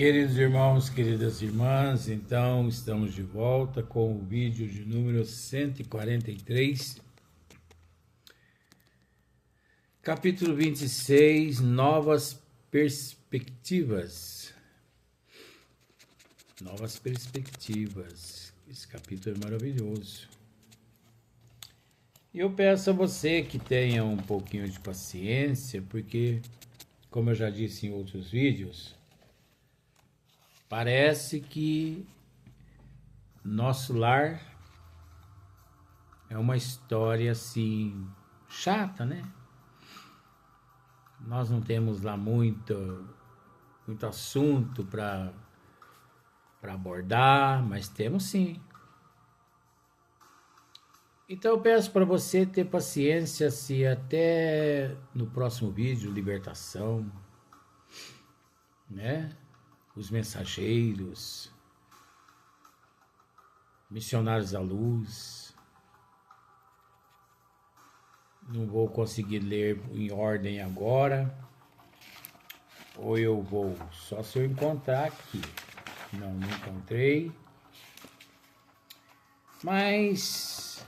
Queridos irmãos, queridas irmãs, então estamos de volta com o vídeo de número 143, capítulo 26, Novas Perspectivas. Novas Perspectivas, esse capítulo é maravilhoso. E eu peço a você que tenha um pouquinho de paciência, porque, como eu já disse em outros vídeos, parece que nosso lar é uma história assim chata, né? Nós não temos lá muito assunto para abordar, mas temos sim. Então eu peço para você ter paciência se até no próximo vídeo, libertação, né? Os mensageiros, missionários da luz. Não vou conseguir ler em ordem agora, ou eu vou só se eu encontrar aqui. Não encontrei. Mas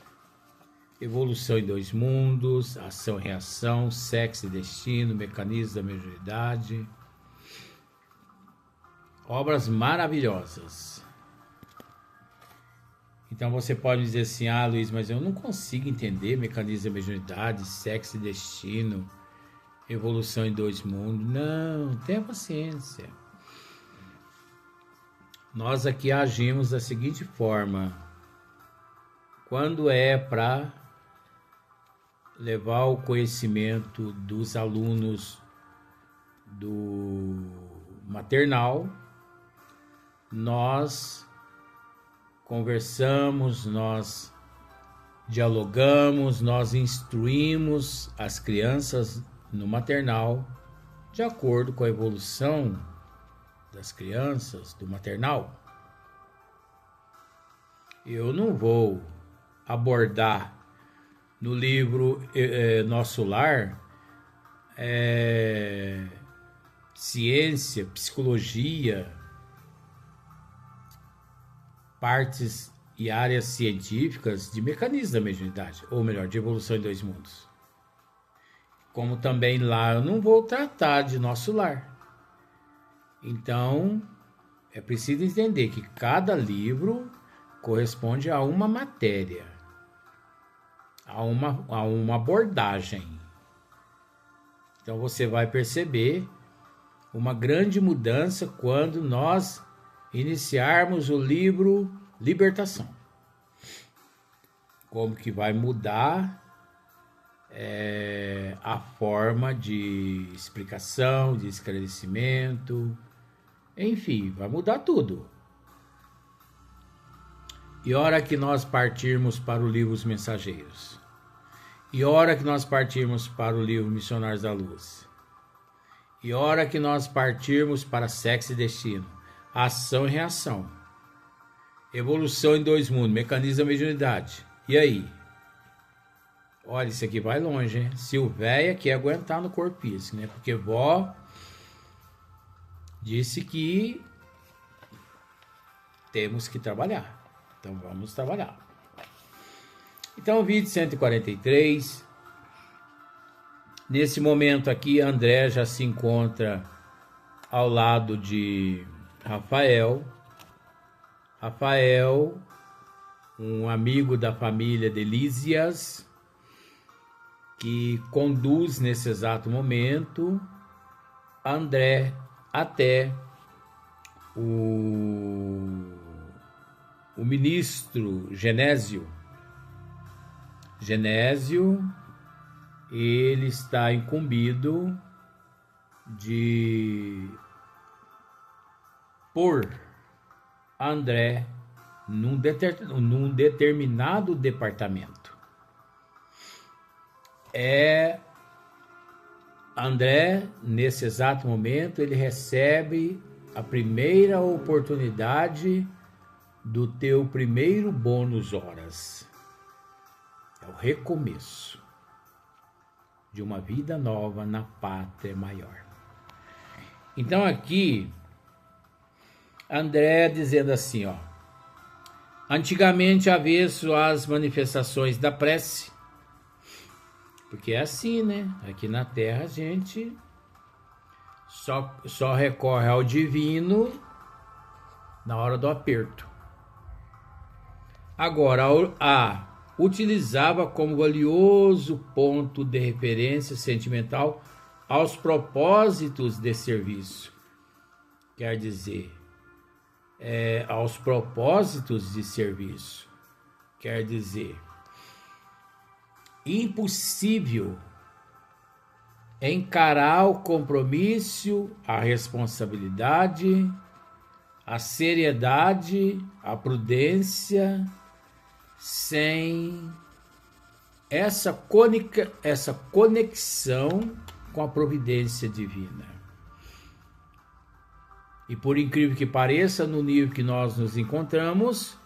evolução em dois mundos, ação e reação, sexo e destino, mecanismos da mediunidade. Obras maravilhosas. Então você pode dizer assim, Luiz, mas eu não consigo entender mecanismo da mediunidade, sexo e destino, evolução em dois mundos. Não, tenha paciência. Nós aqui agimos da seguinte forma. Quando é para levar o conhecimento dos alunos do maternal, nós conversamos, nós dialogamos, nós instruímos as crianças no maternal de acordo com a evolução das crianças do maternal. Eu não vou abordar no livro Nosso Lar ciência, psicologia, partes e áreas científicas de mecanismos da mediunidade, ou melhor, de evolução em dois mundos. Como também lá eu não vou tratar de Nosso Lar. Então, é preciso entender que cada livro corresponde a uma matéria, a uma abordagem. Então você vai perceber uma grande mudança quando nós iniciarmos o livro Libertação. Como que vai mudar a forma de explicação, de esclarecimento, enfim, vai mudar tudo. E hora que nós partirmos para o livro Os Mensageiros, e hora que nós partirmos para o livro Missionários da Luz, e hora que nós partirmos para Sexo e Destino, Ação e Reação, Evolução em dois mundos, Mecanismo da Mediunidade. E aí? Olha, isso aqui vai longe, hein? Se o véia quer aguentar no corpício, né? Porque vó disse que temos que trabalhar. Então vamos trabalhar. Então, vídeo 143. Nesse momento aqui, André já se encontra ao lado de Rafael. Rafael, um amigo da família de Lísias, que conduz nesse exato momento André até o ministro Genésio. Genésio, ele está incumbido de pôr André num determinado departamento. André, nesse exato momento, ele recebe a primeira oportunidade do teu primeiro bônus horas. É o recomeço de uma vida nova na pátria maior. Então aqui André dizendo assim, ó. Antigamente, avesso às manifestações da prece, porque é assim, né? Aqui na Terra a gente só recorre ao divino na hora do aperto. Agora, utilizava como valioso ponto de referência sentimental aos propósitos de serviço. Quer dizer, aos propósitos de serviço. Quer dizer, impossível encarar o compromisso, a responsabilidade, a seriedade, a prudência, sem essa conexão com a providência divina. E por incrível que pareça, no nível que nós nos encontramos,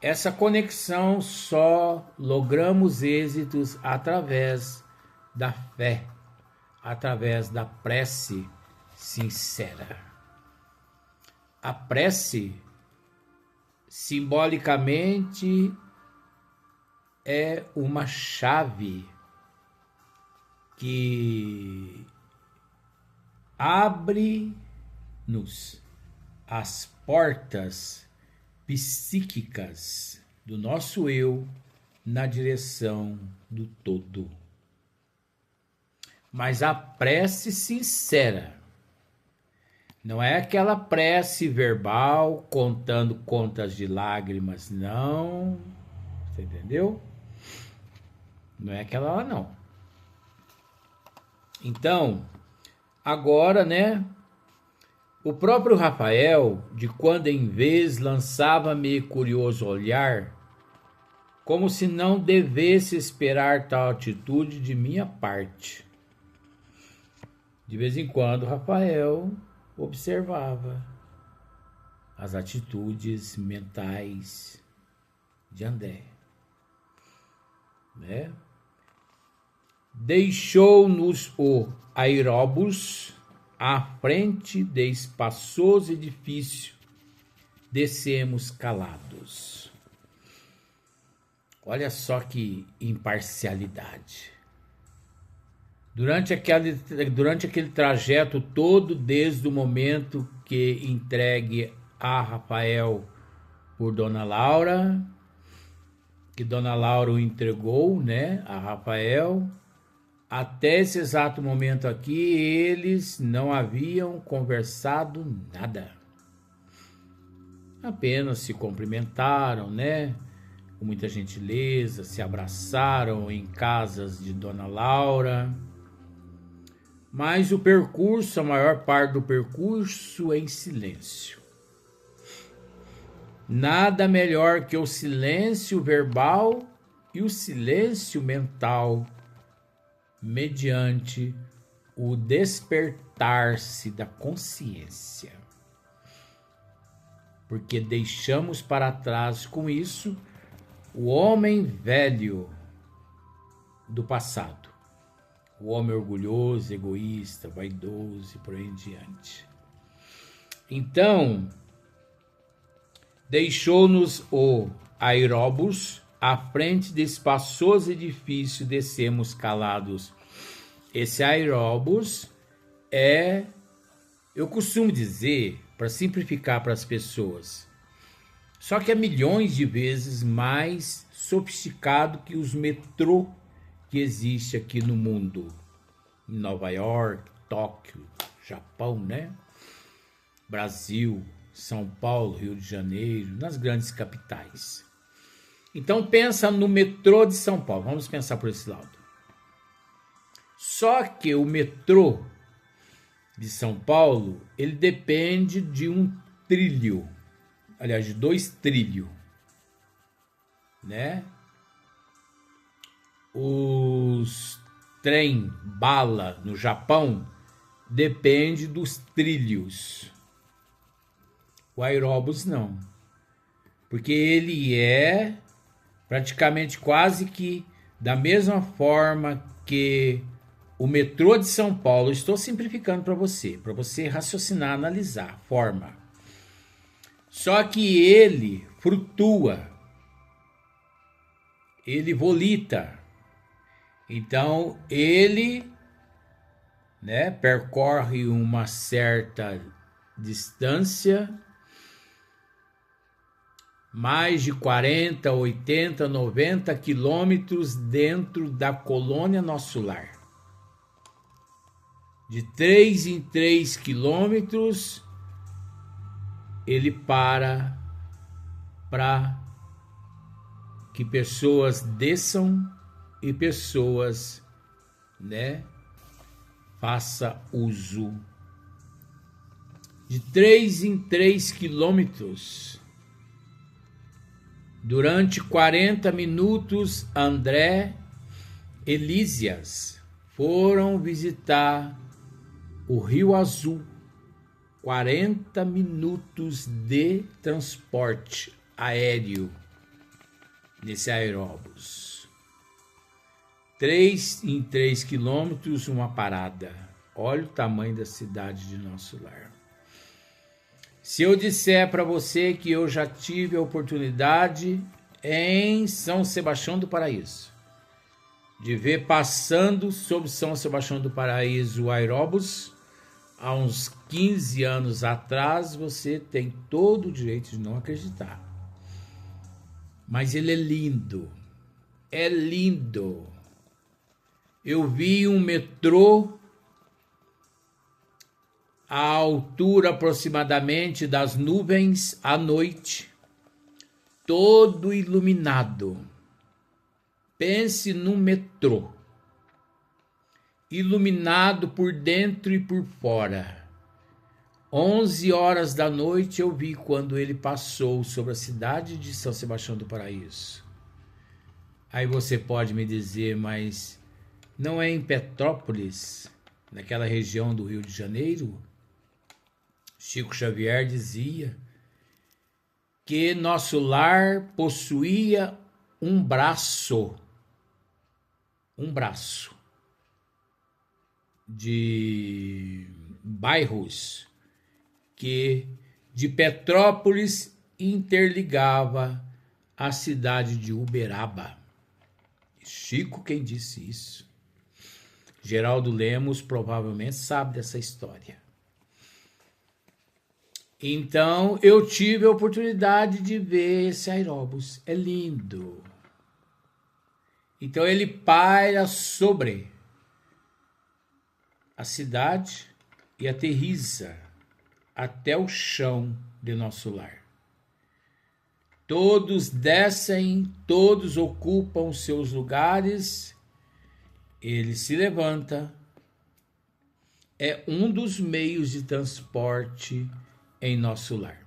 essa conexão só logramos êxitos através da fé, através da prece sincera. A prece, simbolicamente, é uma chave que abre-nos as portas psíquicas do nosso eu na direção do todo. Mas a prece sincera não é aquela prece verbal contando contas de lágrimas, não. Você entendeu? Não é aquela lá, não. Então, agora, né? O próprio Rafael, de quando em vez, lançava-me curioso olhar, como se não devesse esperar tal atitude de minha parte. De vez em quando, Rafael observava as atitudes mentais de André, né? Deixou-nos o aeróbus à frente de espaçoso edifício, descemos calados. Olha só que imparcialidade. Durante aquele trajeto todo, desde o momento que entregue a Rafael por Dona Laura, que Dona Laura o entregou, né, a Rafael, até esse exato momento aqui, eles não haviam conversado nada. Apenas se cumprimentaram, né, com muita gentileza, se abraçaram em casas de Dona Laura. Mas o percurso, a maior parte do percurso é em silêncio. Nada melhor que o silêncio verbal e o silêncio mental, mediante o despertar-se da consciência. Porque deixamos para trás com isso o homem velho do passado. O homem orgulhoso, egoísta, vaidoso e por aí em diante. Então, deixou-nos o aeróbus à frente de espaçoso edifício, descemos calados. Esse aeróbus eu costumo dizer, para simplificar para as pessoas, só que é milhões de vezes mais sofisticado que os metrô que existe aqui no mundo, em Nova York, Tóquio, Japão, né? Brasil, São Paulo, Rio de Janeiro, nas grandes capitais. Então pensa no metrô de São Paulo, vamos pensar por esse lado. Só que o metrô de São Paulo, ele depende de um trilho, aliás, de 2 trilhos, né? Os trem bala no Japão depende dos trilhos. O aeróbus não, porque ele é praticamente quase que da mesma forma que o metrô de São Paulo. Estou simplificando para você raciocinar, analisar a forma. Só que ele flutua, ele volita. Então ele, né, percorre uma certa distância, mais de 40, 80, 90 quilômetros dentro da colônia Nosso Lar. De 3 em 3 quilômetros, ele para que pessoas desçam e pessoas, né, faça uso. De 3 em 3 quilômetros, durante 40 minutos, André e Lísias foram visitar o Rio Azul. 40 minutos de transporte aéreo nesse aeróbus. 3 em 3 quilômetros, uma parada. Olha o tamanho da cidade de Nosso Lar. Se eu disser para você que eu já tive a oportunidade em São Sebastião do Paraíso de ver passando sobre São Sebastião do Paraíso o aeróbus há uns 15 anos atrás, você tem todo o direito de não acreditar. Mas ele é lindo. É lindo. Eu vi um metrô à altura aproximadamente das nuvens à noite, todo iluminado. Pense num metrô, iluminado por dentro e por fora. 11 horas da noite eu vi quando ele passou sobre a cidade de São Sebastião do Paraíso. Aí você pode me dizer, mas não é em Petrópolis, naquela região do Rio de Janeiro? Chico Xavier dizia que Nosso Lar possuía um braço de bairros que de Petrópolis interligava a cidade de Uberaba. Chico quem disse isso. Geraldo Lemos provavelmente sabe dessa história. Então eu tive a oportunidade de ver esse aeróbus. É lindo. Então ele paira sobre a cidade e aterriza até o chão de Nosso Lar. Todos descem, todos ocupam seus lugares. Ele se levanta. É um dos meios de transporte em Nosso Lar.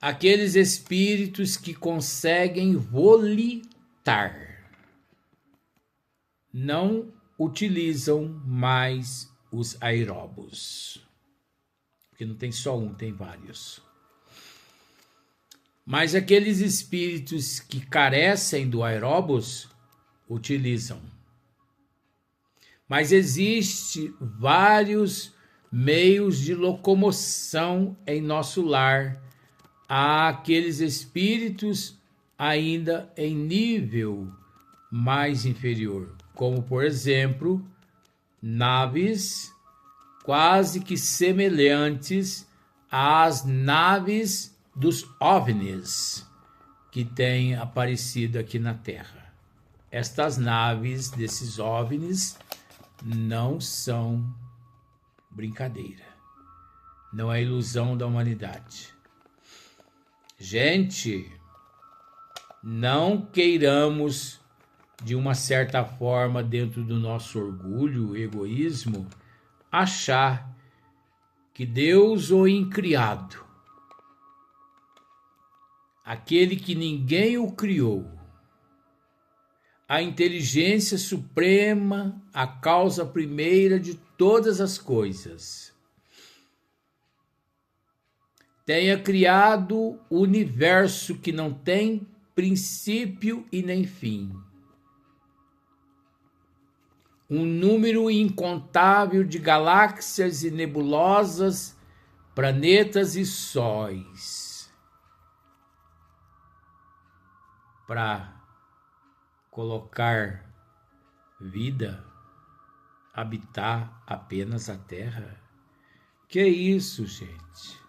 Aqueles espíritos que conseguem volitar não utilizam mais os aeróbus. Porque não tem só um, tem vários. Mas aqueles espíritos que carecem do aeróbus utilizam. Mas existe vários meios de locomoção em Nosso Lar. Há aqueles espíritos ainda em nível mais inferior, como por exemplo, naves quase que semelhantes às naves dos OVNIs que têm aparecido aqui na Terra. Estas naves desses OVNIs não são brincadeira, não é ilusão da humanidade. Gente, não queiramos, de uma certa forma, dentro do nosso orgulho, egoísmo, achar que Deus, o incriado, aquele que ninguém o criou, a inteligência suprema, a causa primeira de todas as coisas, tenha criado o universo que não tem princípio e nem fim. Um número incontável de galáxias e nebulosas planetas e sóis para colocar vida, habitar apenas a Terra? Que isso, gente?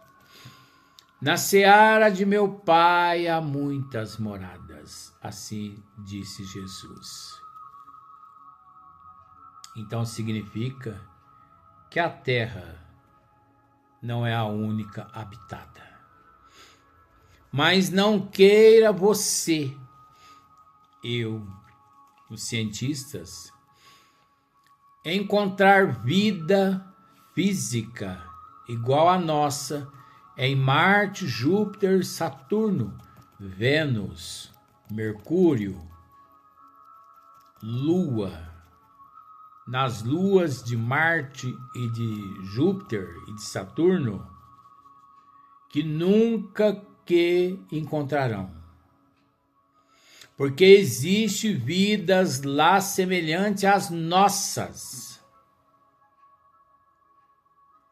Na seara de meu Pai há muitas moradas, assim disse Jesus. Então significa que a Terra não é a única habitada. Mas não queira você, eu, os cientistas, encontrar vida física igual à nossa em Marte, Júpiter, Saturno, Vênus, Mercúrio, Lua, nas luas de Marte e de Júpiter e de Saturno, que nunca que encontrarão. Porque existe vidas lá semelhantes às nossas,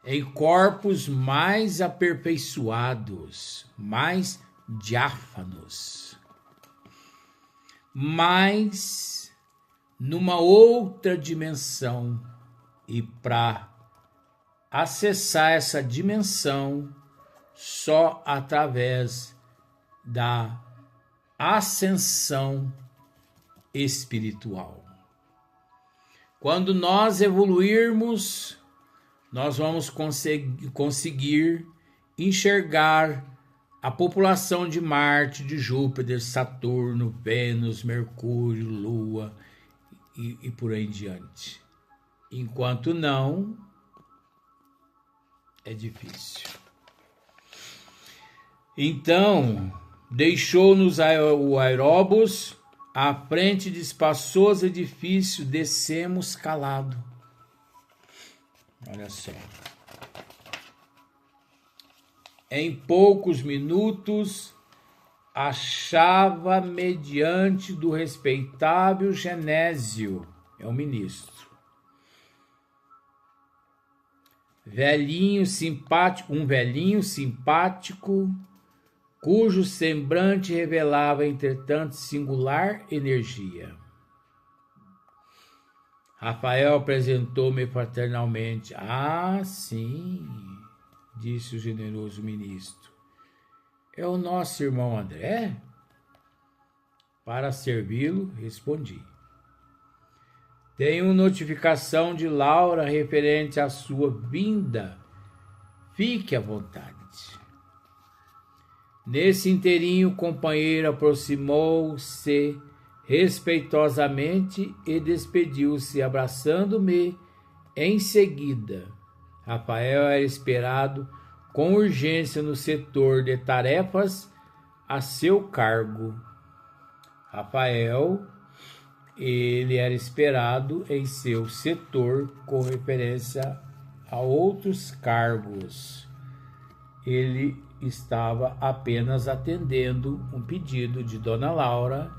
em corpos mais aperfeiçoados, mais diáfanos, mas numa outra dimensão. E para acessar essa dimensão, só através da ascensão espiritual. Quando nós evoluirmos, nós vamos conseguir enxergar a população de Marte, de Júpiter, Saturno, Vênus, Mercúrio, Lua e por aí em diante. Enquanto não, é difícil. Então, deixou-nos o aeróbus, à frente de espaçoso edifício, descemos calado. Olha só. Em poucos minutos, achava mediante do respeitável Genésio, é o ministro. Um velhinho simpático, cujo semblante revelava, entretanto, singular energia. Rafael apresentou-me fraternalmente. Ah, sim, disse o generoso ministro. É o nosso irmão André? Para servi-lo, respondi. Tenho notificação de Laura referente à sua vinda. Fique à vontade. Nesse inteirinho, o companheiro aproximou-se respeitosamente e despediu-se, abraçando-me. Em seguida, Rafael era esperado com urgência no setor de tarefas a seu cargo. Rafael, ele era esperado em seu setor com referência a outros cargos. Ele estava apenas atendendo um pedido de Dona Laura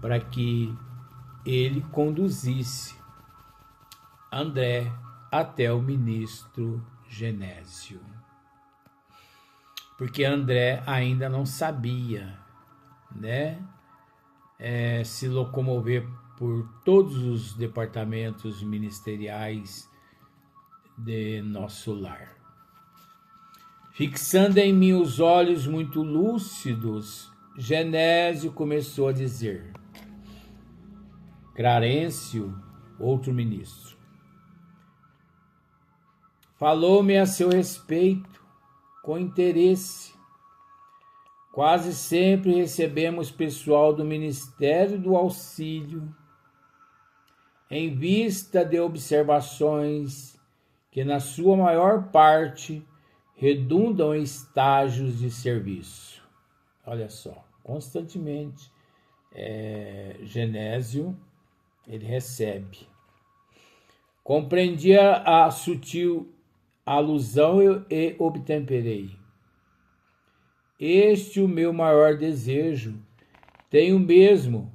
para que ele conduzisse André até o ministro Genésio. Porque André ainda não sabia, né, se locomover por todos os departamentos ministeriais de nosso lar. Fixando em mim os olhos muito lúcidos, Genésio começou a dizer: Clarencio, outro ministro, falou-me a seu respeito com interesse. Quase sempre recebemos pessoal do Ministério do Auxílio em vista de observações que, na sua maior parte, redundam em estágios de serviço. Olha só, constantemente, Genésio, ele recebe. Compreendia a sutil alusão e obtemperei. Este o meu maior desejo. Tenho mesmo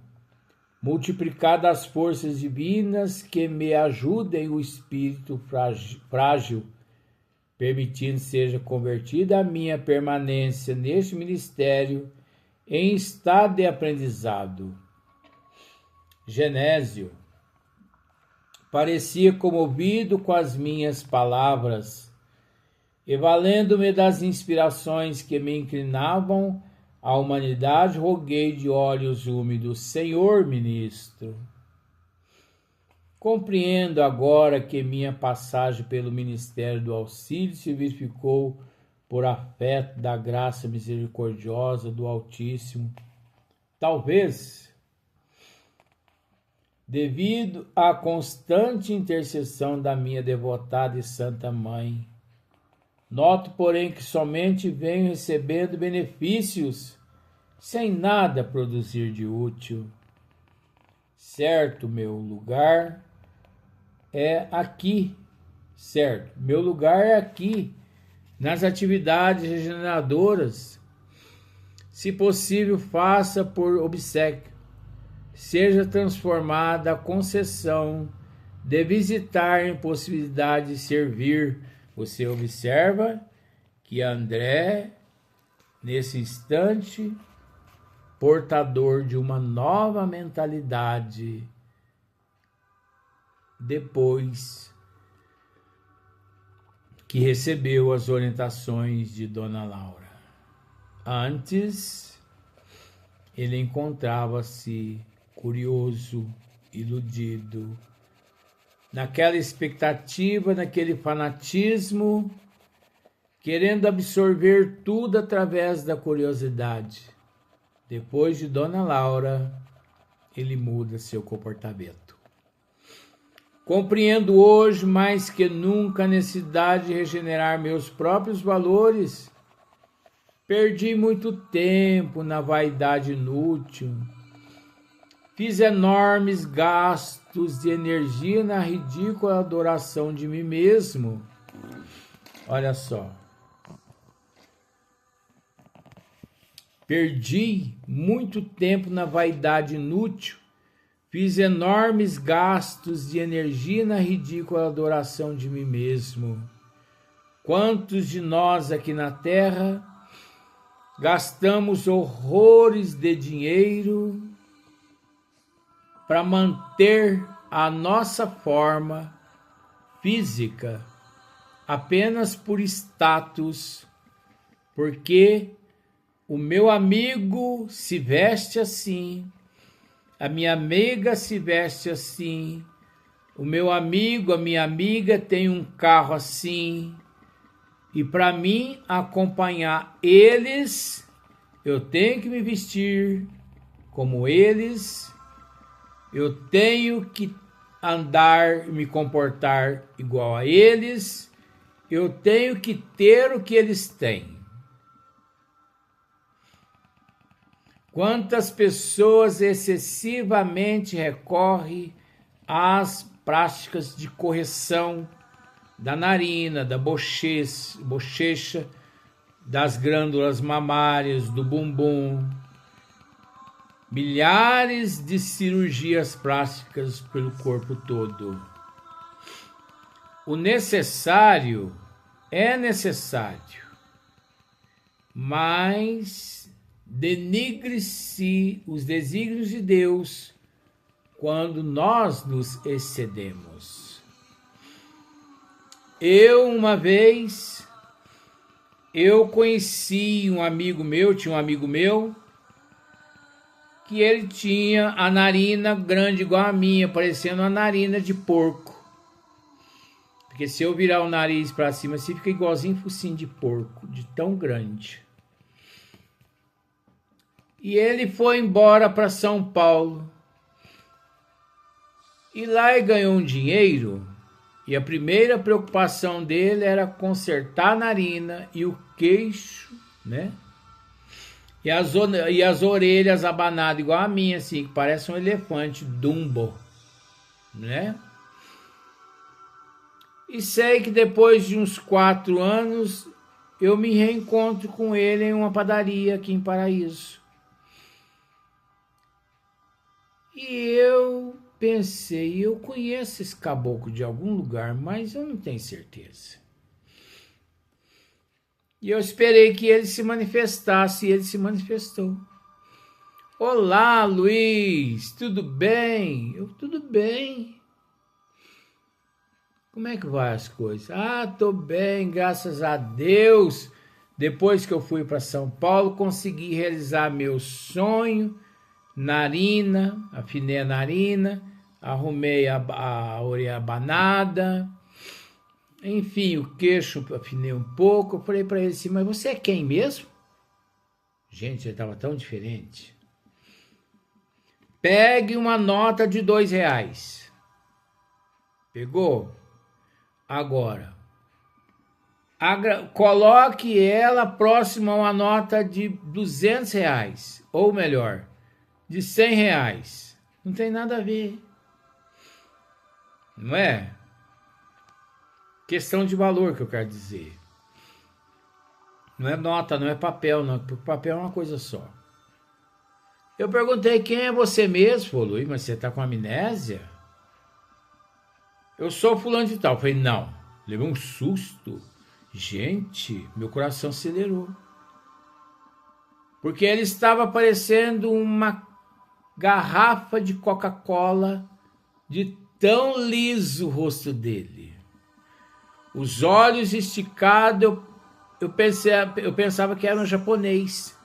multiplicado as forças divinas que me ajudem o espírito frágil permitindo seja convertida a minha permanência neste ministério em estado de aprendizado. Genésio parecia comovido com as minhas palavras, e valendo-me das inspirações que me inclinavam à humanidade, roguei de olhos úmidos: Senhor ministro, compreendo agora que minha passagem pelo ministério do auxílio se verificou por afeto da graça misericordiosa do Altíssimo. Talvez devido à constante intercessão da minha devotada e santa mãe. Noto, porém, que somente venho recebendo benefícios sem nada produzir de útil. Certo, meu lugar é aqui, nas atividades regeneradoras. Se possível, faça por obséquio. Seja transformada a concessão de visitar em possibilidade de servir. Você observa que André, nesse instante, portador de uma nova mentalidade, depois que recebeu as orientações de Dona Laura. Antes, ele encontrava-se curioso, iludido, naquela expectativa, naquele fanatismo, querendo absorver tudo através da curiosidade. Depois de Dona Laura, ele muda seu comportamento. Compreendo hoje mais que nunca a necessidade de regenerar meus próprios valores. Perdi muito tempo na vaidade inútil. Fiz enormes gastos de energia na ridícula adoração de mim mesmo. Olha só. Perdi muito tempo na vaidade inútil. Fiz enormes gastos de energia na ridícula adoração de mim mesmo. Quantos de nós aqui na Terra gastamos horrores de dinheiro para manter a nossa forma física apenas por status, porque o meu amigo se veste assim, a minha amiga se veste assim, o meu amigo, a minha amiga tem um carro assim, e para mim acompanhar eles, eu tenho que me vestir como eles, eu tenho que andar e me comportar igual a eles, eu tenho que ter o que eles têm. Quantas pessoas excessivamente recorrem às práticas de correção da narina, da bochecha, das glândulas mamárias, do bumbum. Milhares de cirurgias plásticas pelo corpo todo. O necessário é necessário, mas denigre-se os desígnios de Deus quando nós nos excedemos. Uma vez, conheci um amigo meu, que ele tinha a narina grande igual a minha, parecendo uma narina de porco. Porque se eu virar o nariz para cima, assim fica igualzinho focinho de porco, de tão grande. E ele foi embora para São Paulo. E lá ele ganhou um dinheiro. E a primeira preocupação dele era consertar a narina e o queixo, né? E as orelhas abanadas, igual a minha, assim, que parece um elefante, Dumbo, né? E sei que depois de uns 4 anos, eu me reencontro com ele em uma padaria aqui em Paraíso. E eu pensei, eu conheço esse caboclo de algum lugar, mas eu não tenho certeza. E eu esperei que ele se manifestasse, e ele se manifestou. Olá, Luiz, tudo bem? Tudo bem. Como é que vai as coisas? Tô bem, graças a Deus. Depois que eu fui para São Paulo, consegui realizar meu sonho. Narina, afinei a narina, arrumei a orelha abanada. Enfim, o queixo afinei um pouco. Eu falei para ele assim, mas você é quem mesmo? Gente, ele estava tão diferente. Pegue uma nota de R$2. Pegou? Agora, coloque ela próxima a uma nota de R$200. Ou melhor, de R$100. Não tem nada a ver. Não é? Questão de valor que eu quero dizer. Não é nota, não é papel, não. Porque papel é uma coisa só. Eu perguntei, quem é você mesmo? Falou, Luiz, mas você tá com amnésia? Eu sou fulano de tal. Eu falei, não. Levei um susto. Gente, meu coração acelerou. Porque ele estava parecendo uma garrafa de Coca-Cola, de tão liso o rosto dele. Os olhos esticados, eu pensava que era um japonês.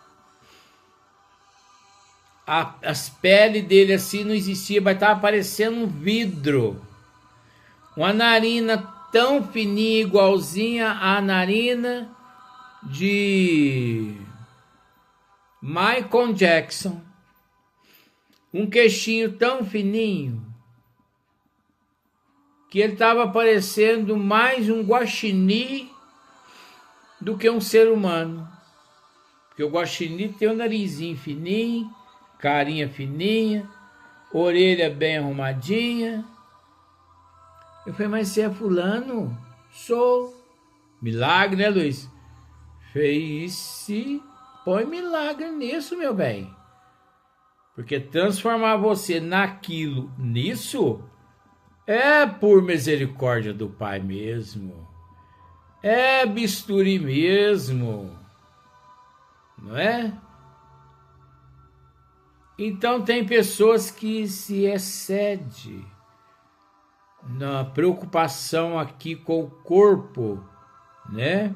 As peles dele assim não existia, mas estava parecendo um vidro. Uma narina tão fininha, igualzinha à narina de Michael Jackson. Um queixinho tão fininho que ele estava parecendo mais um guaxinim do que um ser humano. Porque o guaxinim tem um narizinho fininho, carinha fininha, orelha bem arrumadinha. Eu falei, mas você é fulano? Sou. Milagre, né, Luiz? Fez-se. Põe milagre nisso, meu bem. Porque transformar você nisso, é por misericórdia do Pai mesmo. É bisturi mesmo. Não é? Então tem pessoas que se excedem na preocupação aqui com o corpo, né?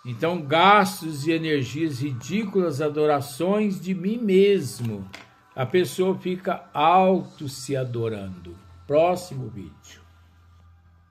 Então gastos e energias ridículas, adorações de mim mesmo. A pessoa fica auto se adorando. Próximo vídeo.